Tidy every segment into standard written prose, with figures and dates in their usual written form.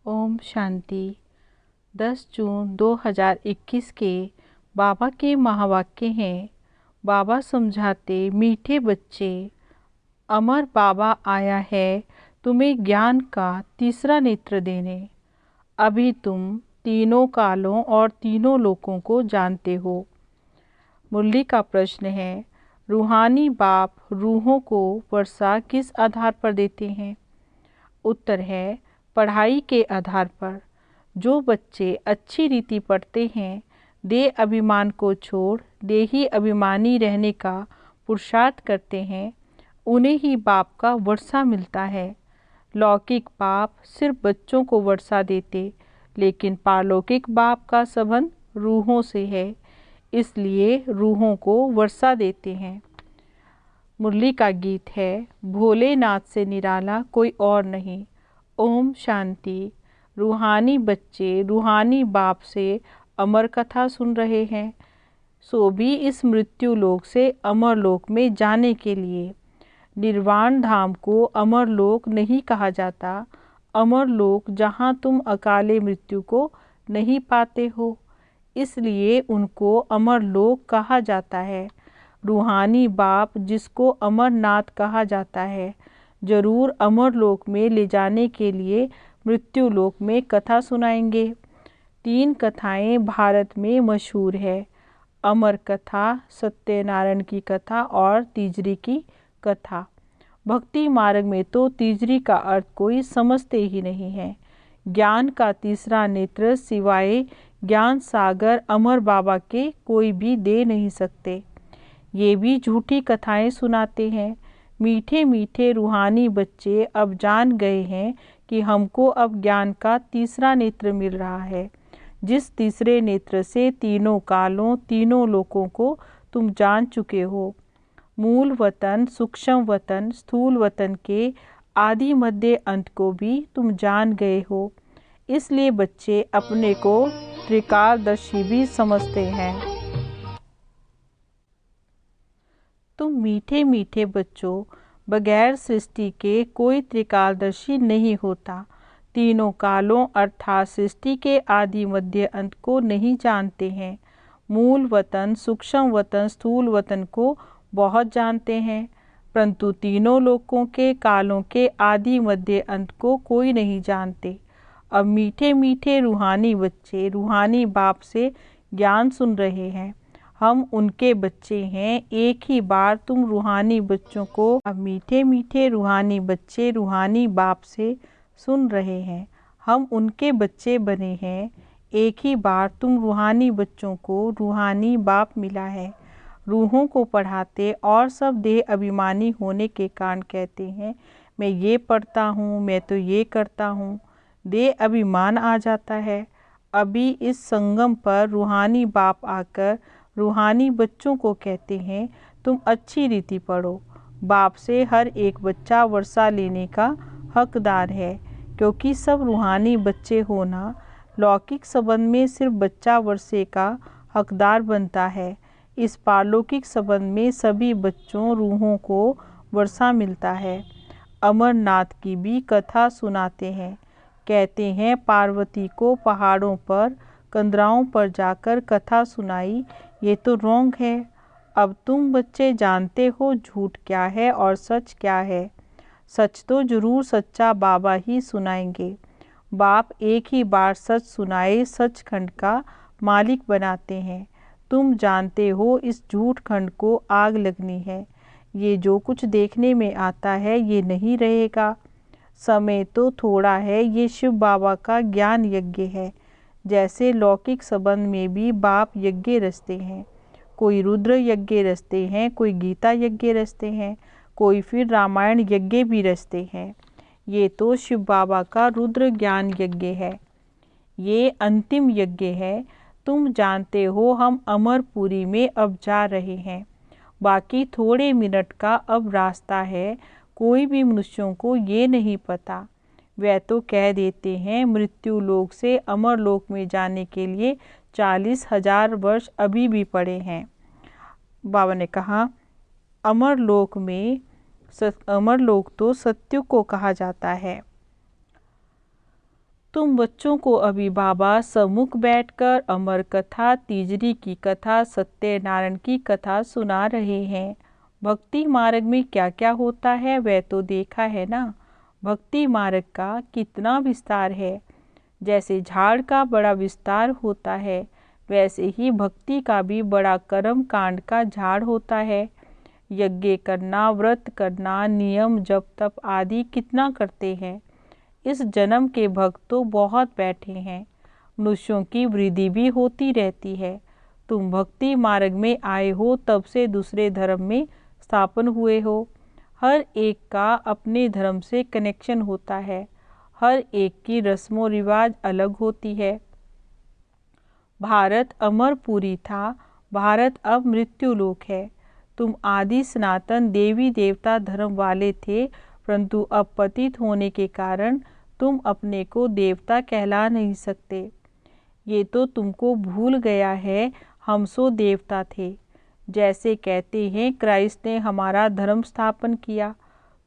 ओम शांति। 10 जून 2021 के बाबा के महावाक्य हैं। बाबा समझाते, मीठे बच्चे, अमर बाबा आया है तुम्हें ज्ञान का तीसरा नेत्र देने। अभी तुम तीनों कालों और तीनों लोकों को जानते हो। मुरली का प्रश्न है, रूहानी बाप रूहों को वर्षा किस आधार पर देते हैं? उत्तर है, पढ़ाई के आधार पर। जो बच्चे अच्छी रीति पढ़ते हैं, देह अभिमान को छोड़ देही अभिमानी रहने का पुरुषार्थ करते हैं, उन्हें ही बाप का वर्षा मिलता है। लौकिक बाप सिर्फ बच्चों को वर्षा देते, लेकिन पारलौकिक बाप का संबंध रूहों से है, इसलिए रूहों को वर्षा देते हैं। मुरली का गीत है, भोलेनाथ से निराला कोई और नहीं। ओम शांति। रूहानी बच्चे रूहानी बाप से अमर कथा सुन रहे हैं, सो भी इस मृत्यु लोक से अमर लोक में जाने के लिए। निर्वाण धाम को अमर लोक नहीं कहा जाता। अमर लोक जहाँ तुम अकाले मृत्यु को नहीं पाते हो, इसलिए उनको अमर लोक कहा जाता है। रूहानी बाप, जिसको अमरनाथ कहा जाता है, जरूर अमर लोक में ले जाने के लिए मृत्यु लोक में कथा सुनाएंगे। 3 कथाएं भारत में मशहूर है, अमर कथा, सत्यनारायण की कथा और तीजरी की कथा। भक्ति मार्ग में तो तीजरी का अर्थ कोई समझते ही नहीं है। ज्ञान का तीसरा नेत्र सिवाय ज्ञान सागर अमर बाबा के कोई भी दे नहीं सकते। ये भी झूठी कथाएं सुनाते हैं। मीठे मीठे रूहानी बच्चे अब जान गए हैं कि हमको अब ज्ञान का तीसरा नेत्र मिल रहा है, जिस तीसरे नेत्र से तीनों कालों तीनों लोकों को तुम जान चुके हो। मूल वतन, सूक्ष्म वतन, स्थूल वतन के आदि मध्य अंत को भी तुम जान गए हो। इसलिए बच्चे अपने को त्रिकालदर्शी भी समझते हैं। तुम मीठे मीठे बच्चों, बगैर सृष्टि के कोई त्रिकालदर्शी नहीं होता। तीनों कालों अर्थात सृष्टि के आदि मध्य अंत को नहीं जानते हैं। मूल वतन, सूक्ष्म वतन, स्थूल वतन को बहुत जानते हैं, परंतु तीनों लोकों के कालों के आदि मध्य अंत को कोई नहीं जानते। अब मीठे मीठे रूहानी बच्चे रूहानी बाप से ज्ञान सुन रहे हैं। हम उनके बच्चे हैं। एक ही बार तुम रूहानी बच्चों को, अब मीठे मीठे रूहानी बच्चे रूहानी बाप से सुन रहे हैं। हम उनके बच्चे बने हैं। एक ही बार तुम रूहानी बच्चों को रूहानी बाप मिला है। रूहों को पढ़ाते और सब देह अभिमानी होने के कारण कहते हैं, मैं ये पढ़ता हूँ, मैं तो ये करता हूँ। देह अभिमान आ जाता है। अभी इस संगम पर रूहानी बाप आकर रूहानी बच्चों को कहते हैं, तुम अच्छी रीति पढ़ो। बाप से हर एक बच्चा वर्षा लेने का हकदार है, क्योंकि सब रूहानी बच्चे होना लौकिक संबंध में सिर्फ बच्चा वर्षे का हकदार बनता है। इस पारलौकिक संबंध में सभी बच्चों रूहों को वर्षा मिलता है। अमरनाथ की भी कथा सुनाते हैं। कहते हैं, पार्वती को पहाड़ों पर कंदराओं पर जाकर कथा सुनाई। ये तो रोंग है। अब तुम बच्चे जानते हो झूठ क्या है और सच क्या है। सच तो जरूर सच्चा बाबा ही सुनाएंगे। बाप एक ही बार सच सुनाए सचखंड का मालिक बनाते हैं। तुम जानते हो इस झूठ खंड को आग लगनी है। ये जो कुछ देखने में आता है ये नहीं रहेगा। समय तो थोड़ा है। ये शिव बाबा का ज्ञान यज्ञ है। जैसे लौकिक संबंध में भी बाप यज्ञ रचते हैं। कोई रुद्र यज्ञ रचते हैं, कोई गीता यज्ञ रचते हैं, कोई फिर रामायण यज्ञ भी रचते हैं। ये तो शिव बाबा का रुद्र ज्ञान यज्ञ है। ये अंतिम यज्ञ है। तुम जानते हो हम अमरपुरी में अब जा रहे हैं। बाकी थोड़े मिनट का अब रास्ता है। कोई भी मनुष्यों को ये नहीं पता। वह तो कह देते हैं मृत्यु लोक से अमर लोक में जाने के लिए 40,000 वर्ष अभी भी पड़े हैं। बाबा ने कहा, अमर लोक तो सत्युग को कहा जाता है। तुम बच्चों को अभी बाबा सम्मुख बैठकर अमर कथा, तीजरी की कथा, सत्यनारायण की कथा सुना रहे हैं। भक्ति मार्ग में क्या क्या होता है वह तो देखा है ना। भक्ति मार्ग का कितना विस्तार है। जैसे झाड़ का बड़ा विस्तार होता है, वैसे ही भक्ति का भी बड़ा कर्म कांड का झाड़ होता है। यज्ञ करना, व्रत करना, नियम, जप, तप आदि कितना करते हैं। इस जन्म के भक्त तो बहुत बैठे हैं। मनुष्यों की वृद्धि भी होती रहती है। तुम भक्ति मार्ग में आए हो, तब से दूसरे धर्म में स्थापन हुए हो। हर एक का अपने धर्म से कनेक्शन होता है। हर एक की रस्मों रिवाज अलग होती है। भारत अमरपुरी था, भारत अब मृत्युलोक है। तुम आदि सनातन देवी देवता धर्म वाले थे, परंतु अब पतित होने के कारण तुम अपने को देवता कहला नहीं सकते। ये तो तुमको भूल गया है, हम सो देवता थे। जैसे कहते हैं क्राइस्ट ने हमारा धर्म स्थापन किया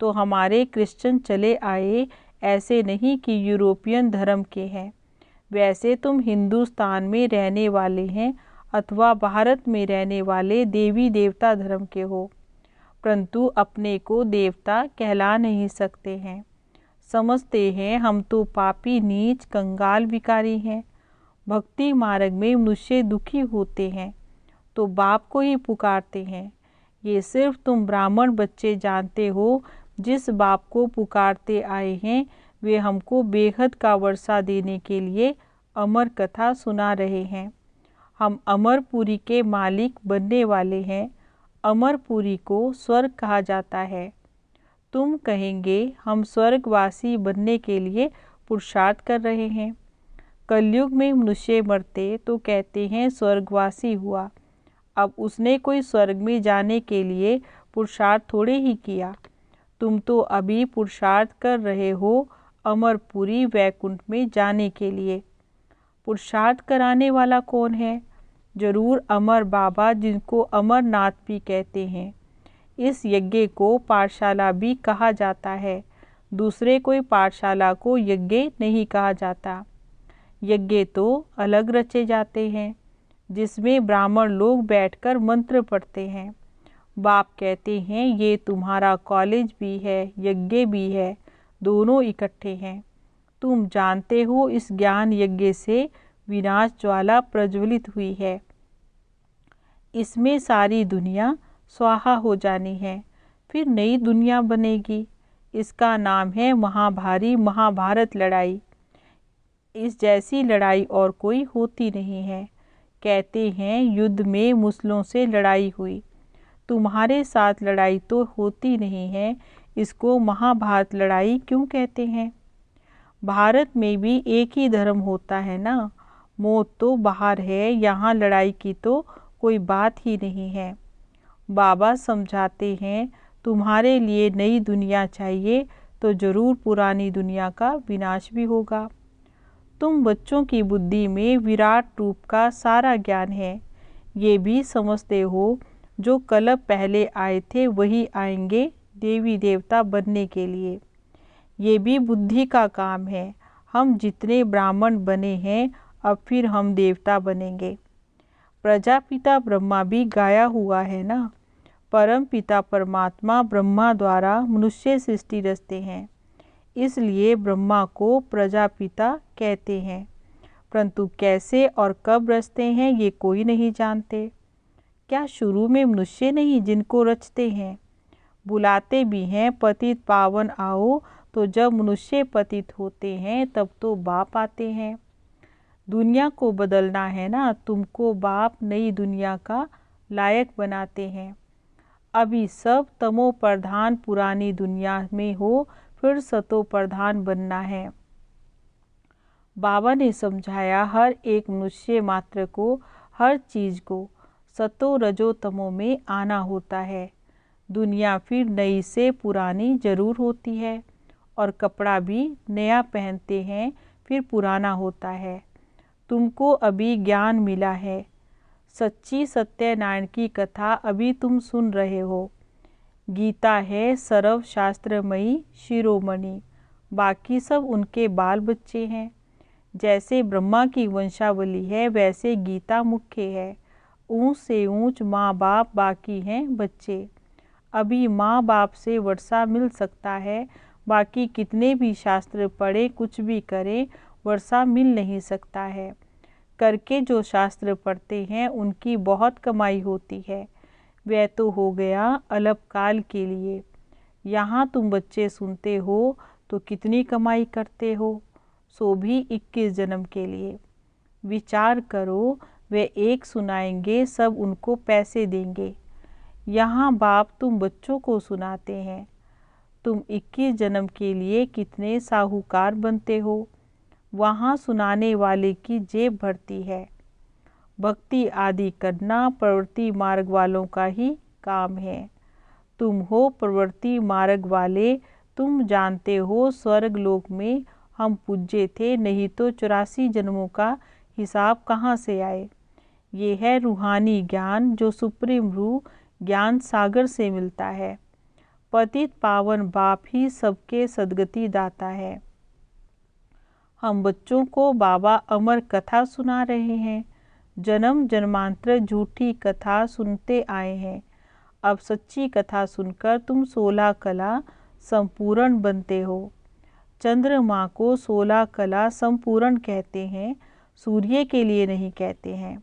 तो हमारे क्रिश्चियन चले आए, ऐसे नहीं कि यूरोपियन धर्म के हैं। वैसे तुम हिंदुस्तान में रहने वाले हैं अथवा भारत में रहने वाले देवी देवता धर्म के हो, परंतु अपने को देवता कहला नहीं सकते हैं। समझते हैं हम तो पापी, नीच, कंगाल, भिखारी हैं। भक्ति मार्ग में मनुष्य दुखी होते हैं तो बाप को ही पुकारते हैं। ये सिर्फ तुम ब्राह्मण बच्चे जानते हो। जिस बाप को पुकारते आए हैं वे हमको बेहद का वर्षा देने के लिए अमर कथा सुना रहे हैं। हम अमरपुरी के मालिक बनने वाले हैं। अमरपुरी को स्वर्ग कहा जाता है। तुम कहेंगे हम स्वर्गवासी बनने के लिए पुरुषार्थ कर रहे हैं। कलयुग में मनुष्य मरते तो कहते हैं स्वर्गवासी हुआ। अब उसने कोई स्वर्ग में जाने के लिए पुरुषार्थ थोड़े ही किया। तुम तो अभी पुरुषार्थ कर रहे हो अमरपुरी वैकुंठ में जाने के लिए। पुरुषार्थ कराने वाला कौन है? जरूर अमर बाबा, जिनको अमरनाथ भी कहते हैं। इस यज्ञ को पाठशाला भी कहा जाता है। दूसरे कोई पाठशाला को यज्ञ नहीं कहा जाता। यज्ञ तो अलग रचे जाते हैं, जिसमें ब्राह्मण लोग बैठकर मंत्र पढ़ते हैं। बाप कहते हैं ये तुम्हारा कॉलेज भी है, यज्ञ भी है, दोनों इकट्ठे हैं। तुम जानते हो इस ज्ञान यज्ञ से विनाश ज्वाला प्रज्वलित हुई है। इसमें सारी दुनिया स्वाहा हो जानी है, फिर नई दुनिया बनेगी। इसका नाम है महाभारी महाभारत लड़ाई। इस जैसी लड़ाई और कोई होती नहीं है। कहते हैं युद्ध में मुसलों से लड़ाई हुई। तुम्हारे साथ लड़ाई तो होती नहीं है, इसको महाभारत लड़ाई क्यों कहते हैं? भारत में भी एक ही धर्म होता है ना। मौत तो बाहर है, यहाँ लड़ाई की तो कोई बात ही नहीं है। बाबा समझाते हैं तुम्हारे लिए नई दुनिया चाहिए तो जरूर पुरानी दुनिया का विनाश भी होगा। तुम बच्चों की बुद्धि में विराट रूप का सारा ज्ञान है। ये भी समझते हो जो कल्प पहले आए थे वही आएंगे देवी देवता बनने के लिए। ये भी बुद्धि का काम है। हम जितने ब्राह्मण बने हैं अब फिर हम देवता बनेंगे। प्रजापिता ब्रह्मा भी गाया हुआ है ना। परम पिता परमात्मा ब्रह्मा द्वारा मनुष्य सृष्टि रचते हैं, इसलिए ब्रह्मा को प्रजापिता कहते हैं। परंतु कैसे और कब रचते हैं ये कोई नहीं जानते। क्या शुरू में मनुष्य नहीं जिनको रचते हैं? बुलाते भी हैं पतित पावन आओ, तो जब मनुष्य पतित होते हैं तब तो बाप आते हैं। दुनिया को बदलना है ना, तुमको बाप नई दुनिया का लायक बनाते हैं। अभी सब तमो प्रधान पुरानी दुनिया में हो, फिर सतो प्रधान बनना है। बाबा ने समझाया हर एक मनुष्य मात्र को, हर चीज को सतो रजो तमो में आना होता है। दुनिया फिर नई से पुरानी जरूर होती है, और कपड़ा भी नया पहनते हैं फिर पुराना होता है। तुमको अभी ज्ञान मिला है। सच्ची सत्यनारायण की कथा अभी तुम सुन रहे हो। गीता है सर्व शास्त्रमयी शिरोमणि, बाकी सब उनके बाल बच्चे हैं। जैसे ब्रह्मा की वंशावली है वैसे गीता मुख्य है। ऊंच से ऊंच माँ बाप, बाकी हैं बच्चे। अभी माँ बाप से वर्षा मिल सकता है, बाकी कितने भी शास्त्र पढ़े कुछ भी करें वर्षा मिल नहीं सकता है। करके जो शास्त्र पढ़ते हैं उनकी बहुत कमाई होती है। वह तो हो गया अल्पकाल के लिए। यहाँ तुम बच्चे सुनते हो तो कितनी कमाई करते हो, सो भी 21 जन्म के लिए। विचार करो, वे एक सुनाएंगे सब उनको पैसे देंगे। यहाँ बाप तुम बच्चों को सुनाते हैं। तुम 21 जन्म के लिए कितने साहूकार बनते हो, वहाँ सुनाने वाले की जेब भरती है। भक्ति आदि करना प्रवृत्ति मार्ग वालों का ही काम है। तुम हो प्रवृत्ति मार्ग वाले, तुम जानते हो स्वर्ग लोक में हम पूज्य थे, नहीं तो 84 जन्मों का हिसाब कहाँ से आए। ये है रूहानी ज्ञान जो सुप्रीम रूह ज्ञान सागर से मिलता है। पतित पावन बाप ही सबके सद्गति दाता है। हम बच्चों को बाबा अमर कथा सुना रहे हैं। जन्म जन्मांतर झूठी कथा सुनते आए हैं। अब सच्ची कथा सुनकर तुम 16 कला संपूर्ण बनते हो। चंद्रमा को 16 कला संपूर्ण कहते हैं, सूर्य के लिए नहीं कहते हैं।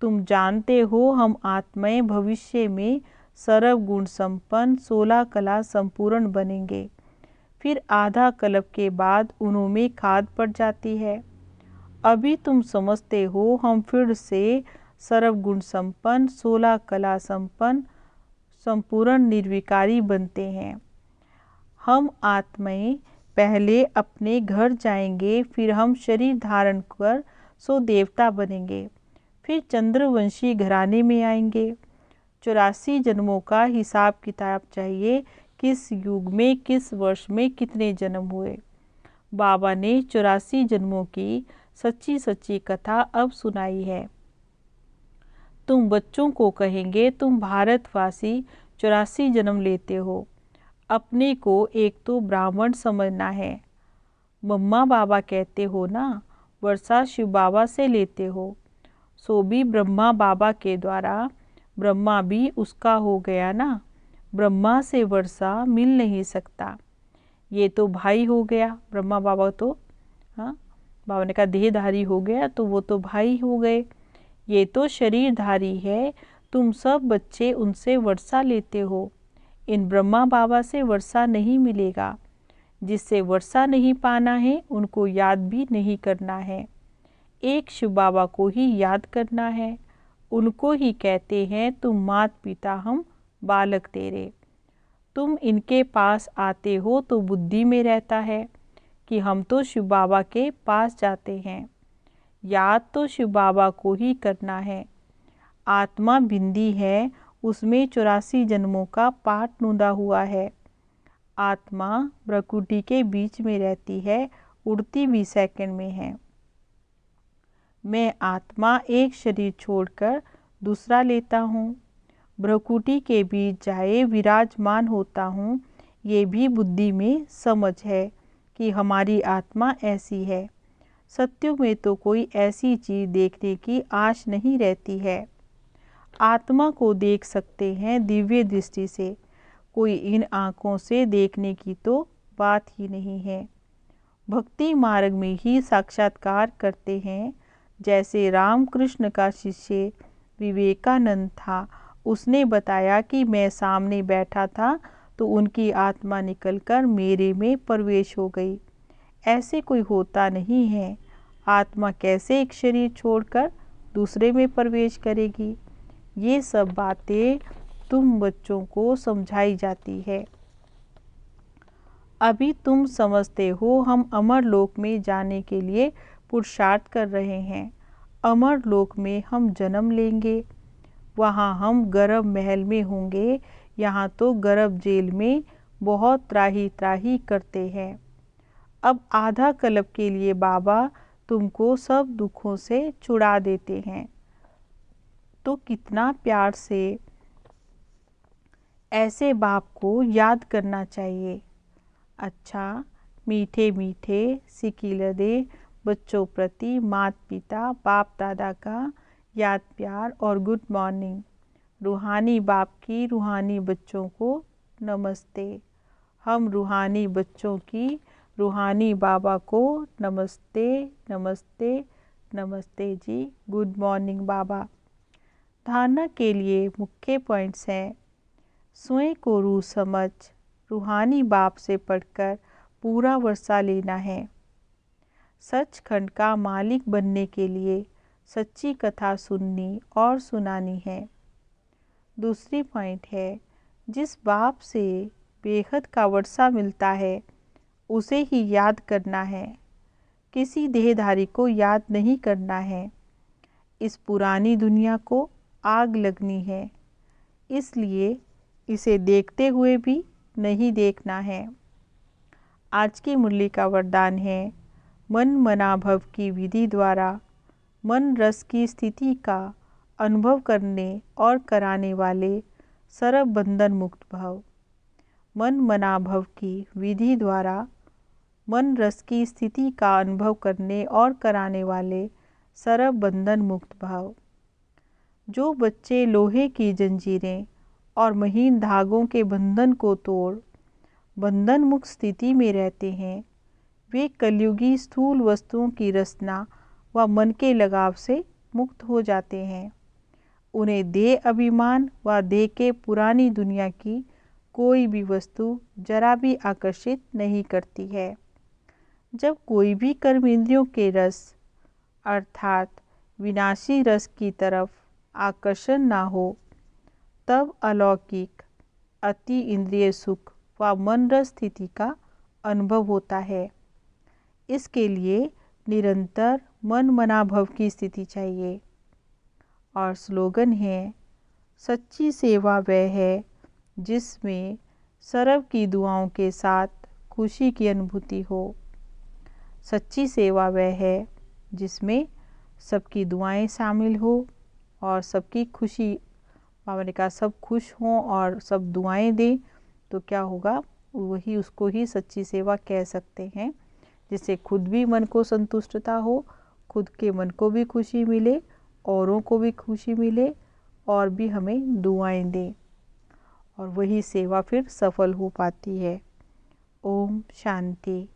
तुम जानते हो हम आत्माएं भविष्य में सर्व गुण संपन्न 16 कला संपूर्ण बनेंगे। फिर आधा कल्प के बाद उनमें खाद पड़ जाती है। अभी तुम समझते हो हम फिर से सर्व गुण संपन्न 16 कला संपन्न संपूर्ण निर्विकारी बनते हैं। हम आत्माएं पहले अपने घर जाएंगे, फिर हम शरीर धारण कर सो देवता बनेंगे, फिर चंद्रवंशी घराने में आएंगे। 84 जन्मों का हिसाब किताब चाहिए, किस युग में किस वर्ष में कितने जन्म हुए। बाबा ने 84 जन्मों की सच्ची सच्ची कथा अब सुनाई है। तुम बच्चों को कहेंगे तुम भारतवासी 84 जन्म लेते हो। अपने को एक तो ब्राह्मण समझना है। मम्मा बाबा कहते हो ना, वर्षा शिव बाबा से लेते हो, सो भी ब्रह्मा बाबा के द्वारा। ब्रह्मा भी उसका हो गया ना, ब्रह्मा से वर्षा मिल नहीं सकता। ये तो भाई हो गया ब्रह्मा बाबा, तो हाँ बाबा ने कहा देहधारी हो गया, तो वो तो भाई हो गए। ये तो शरीरधारी है। तुम सब बच्चे उनसे वर्षा लेते हो। इन ब्रह्मा बाबा से वर्षा नहीं मिलेगा। जिससे वर्षा नहीं पाना है उनको याद भी नहीं करना है। एक शिव बाबा को ही याद करना है। उनको ही कहते हैं तुम मात पिता हम बालक तेरे। तुम इनके पास आते हो तो बुद्धि में रहता है कि हम तो शिव बाबा के पास जाते हैं। याद तो शिव बाबा को ही करना है। आत्मा बिंदी है, उसमें 84 जन्मों का पाठ नूंदा हुआ है। आत्मा प्रकृति के बीच में रहती है, उड़ती भी सेकंड में है। मैं आत्मा एक शरीर छोड़कर दूसरा लेता हूँ, प्रकृति के बीच जाए विराजमान होता हूँ। ये भी बुद्धि में समझ है कि हमारी आत्मा ऐसी है। सत्य में तो कोई ऐसी चीज़ देखने की आश नहीं रहती है। आत्मा को देख सकते हैं दिव्य दृष्टि से, कोई इन आँखों से देखने की तो बात ही नहीं है। भक्ति मार्ग में ही साक्षात्कार करते हैं। जैसे रामकृष्ण का शिष्य विवेकानंद था, उसने बताया कि मैं सामने बैठा था तो उनकी आत्मा निकलकर मेरे में प्रवेश हो गई। ऐसे कोई होता नहीं है। आत्मा कैसे एक शरीर छोड़कर दूसरे में प्रवेश करेगी। ये सब बातें तुम बच्चों को समझाई जाती है। अभी तुम समझते हो हम अमर लोक में जाने के लिए पुरुषार्थ कर रहे हैं। अमर लोक में हम जन्म लेंगे, वहाँ हम गर्भ महल में होंगे। यहाँ तो गर्भ जेल में बहुत त्राही त्राही करते हैं। अब आधा कल्प के लिए बाबा तुमको सब दुखों से छुड़ा देते हैं, तो कितना प्यार से ऐसे बाप को याद करना चाहिए। अच्छा मीठे मीठे सिकिलदे बच्चों प्रति माता पिता बाप दादा का याद प्यार और गुड मॉर्निंग। रूहानी बाप की रूहानी बच्चों को नमस्ते। हम रूहानी बच्चों की रूहानी बाबा को नमस्ते नमस्ते नमस्ते जी। गुड मॉर्निंग बाबा। धारणा के लिए मुख्य पॉइंट्स हैं। स्वयं को रूह समझ रूहानी बाप से पढ़कर पूरा वर्षा लेना है। सचखंड का मालिक बनने के लिए सच्ची कथा सुननी और सुनानी है। दूसरी पॉइंट है, जिस बाप से बेहद का वर्षा मिलता है उसे ही याद करना है, किसी देहधारी को याद नहीं करना है। इस पुरानी दुनिया को आग लगनी है, इसलिए इसे देखते हुए भी नहीं देखना है। आज की मुरली का वरदान है, मन मनाभव की विधि द्वारा मन रस की स्थिति का अनुभव करने और कराने वाले सर्व बंधन मुक्त भव। मन मनाभव की विधि द्वारा मन रस की स्थिति का अनुभव करने और कराने वाले सर्व बंधन मुक्त भव। जो बच्चे लोहे की जंजीरें और महीन धागों के बंधन को तोड़ बंधन मुक्त स्थिति में रहते हैं, वे कलयुगी स्थूल वस्तुओं की रचना व मन के लगाव से मुक्त हो जाते हैं। उन्हें देह अभिमान व देह के पुरानी दुनिया की कोई भी वस्तु जरा भी आकर्षित नहीं करती है। जब कोई भी कर्म इंद्रियों के रस अर्थात विनाशी रस की तरफ आकर्षण ना हो, तब अलौकिक अति इंद्रिय सुख व मन रस स्थिति का अनुभव होता है। इसके लिए निरंतर मन मनाभव की स्थिति चाहिए। और स्लोगन है, सच्ची सेवा वह है जिसमें सर्व की दुआओं के साथ खुशी की अनुभूति हो। सच्ची सेवा वह है जिसमें सबकी दुआएं शामिल हो और सबकी खुशी, बाबा ने कहा सब खुश हों और सब दुआएं दें, तो क्या होगा, वही उसको ही सच्ची सेवा कह सकते हैं, जिससे खुद भी मन को संतुष्टता हो, खुद के मन को भी खुशी मिले, औरों को भी खुशी मिले और भी हमें दुआएं दें, और वही सेवा फिर सफल हो पाती है। ओम शांति।